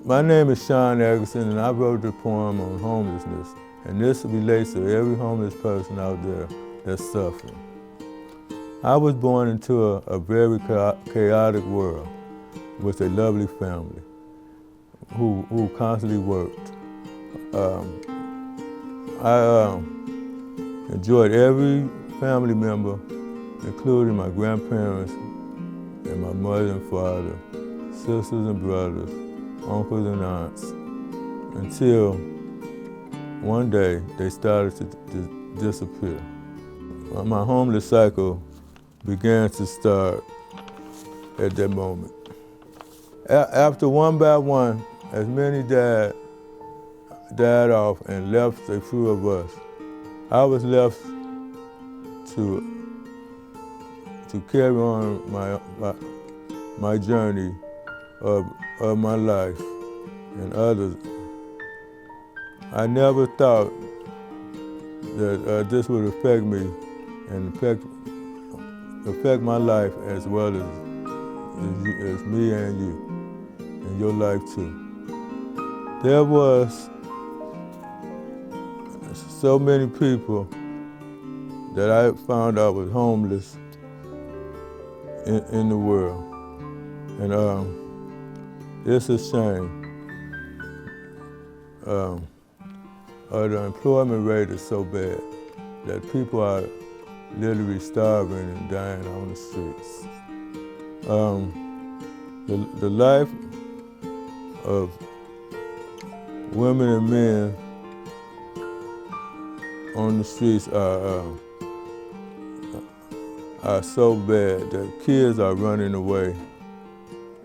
My name is Sean Eggerson, and I wrote the poem on homelessness, and this relates to every homeless person out there that's suffering. I was born into a very chaotic world with a lovely family who constantly worked. I enjoyed every family member, including my grandparents and my mother and father, sisters and brothers, uncles and aunts, until one day they started to disappear. My homeless cycle began to start at that moment. After one by one, as many died off and left a few of us, I was left to carry on my journey of my life and others. I never thought that this would affect me and affect my life as well as me and you, and your life too. There was so many people that I found out was homeless in the world, and it's a shame. The employment rate is so bad that people are literally starving and dying on the streets. The life of women and men on the streets are so bad that kids are running away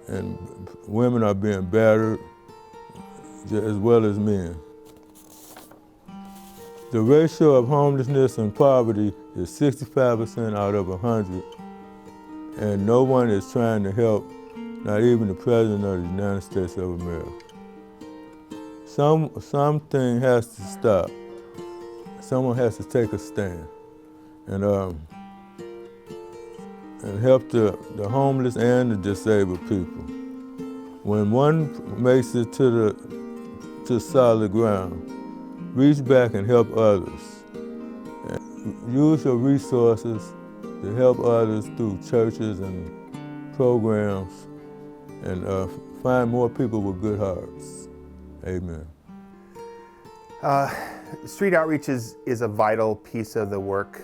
and women are being battered as well as men. The ratio of homelessness and poverty is 65% out of 100, and no one is trying to help, not even the President of the United States of America. Something has to stop. Someone has to take a stand and help the homeless and the disabled people. When one makes it to solid ground, reach back and help others. And use your resources to help others through churches and programs, and find more people with good hearts. Amen. Street outreach is a vital piece of the work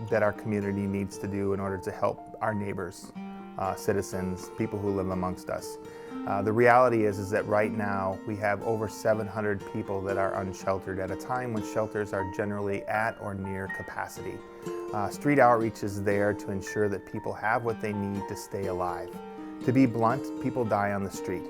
that our community needs to do in order to help our neighbors, citizens, people who live amongst us. The reality is that right now we have over 700 people that are unsheltered at a time when shelters are generally at or near capacity. Street outreach is there to ensure that people have what they need to stay alive. To be blunt, people die on the street.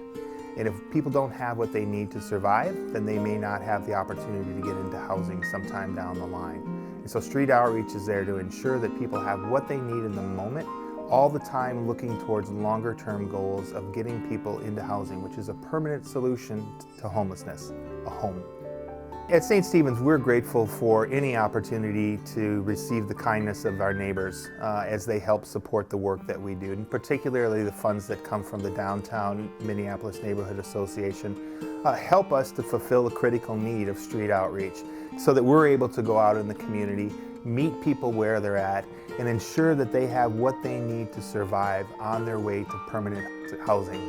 And if people don't have what they need to survive, then they may not have the opportunity to get into housing sometime down the line. And so street outreach is there to ensure that people have what they need in the moment, all the time looking towards longer term goals of getting people into housing, which is a permanent solution to homelessness, a home. At St. Stephen's, we're grateful for any opportunity to receive the kindness of our neighbors as they help support the work that we do, and particularly the funds that come from the Downtown Minneapolis Neighborhood Association help us to fulfill a critical need of street outreach so that we're able to go out in the community, meet people where they're at, and ensure that they have what they need to survive on their way to permanent housing.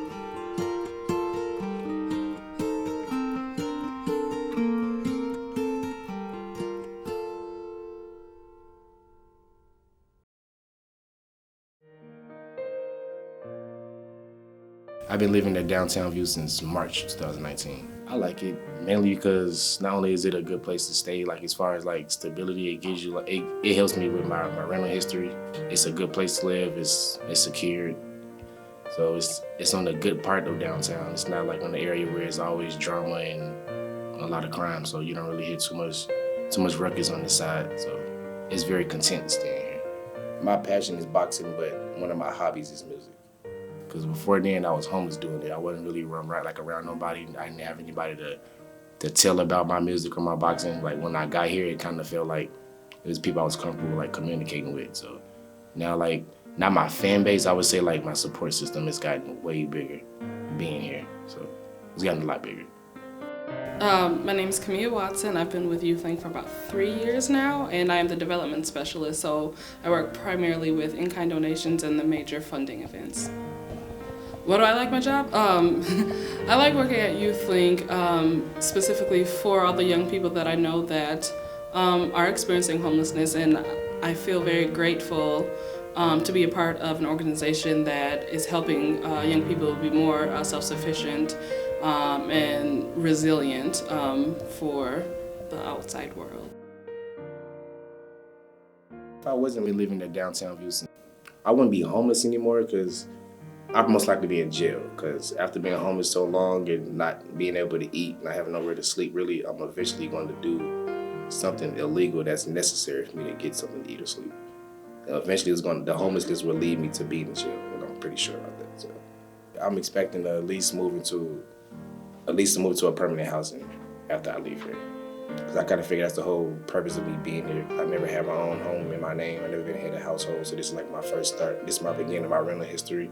I've been living at Downtown View since March 2019. I like it mainly because not only is it a good place to stay, like as far as like stability, it gives you like it helps me with my rental history. It's a good place to live. It's secured, so it's on the good part of downtown. It's not like on the area where it's always drama and a lot of crime. So you don't really hear too much ruckus on the side. So it's very content staying here. My passion is boxing, but one of my hobbies is music. Because before then, I was homeless doing it. I wasn't really around nobody. I didn't have anybody to tell about my music or my boxing. Like when I got here, it kind of felt like it was people I was comfortable like communicating with. So now, like, not my fan base, I would say like my support system has gotten way bigger being here. So It's gotten a lot bigger. My name is Camilla Watson. I've been with YouthLink for about 3 years now, and I am the development specialist, so I work primarily with in-kind donations and the major funding events. What do I like my job? I like working at YouthLink specifically for all the young people that I know that are experiencing homelessness, and I feel very grateful to be a part of an organization that is helping young people be more self-sufficient and resilient for the outside world. If I wasn't living in downtown Houston, I wouldn't be homeless anymore because I'd most likely be in jail. Because after being homeless so long and not being able to eat and not having nowhere to sleep, really, I'm eventually going to do something illegal that's necessary for me to get something to eat or sleep. And eventually, the homelessness will lead me to being in jail, and I'm pretty sure about that. So I'm expecting to at least move into a permanent housing after I leave here. Because I kind of figure that's the whole purpose of me being here. I never had my own home in my name. I never been in a household, so this is like my first start. This is my beginning of my rental history.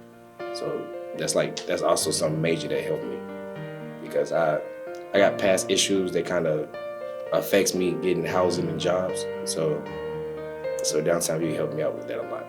So that's also something major that helped me. Because I got past issues that kind of affects me getting housing and jobs. So downtown View helped me out with that a lot.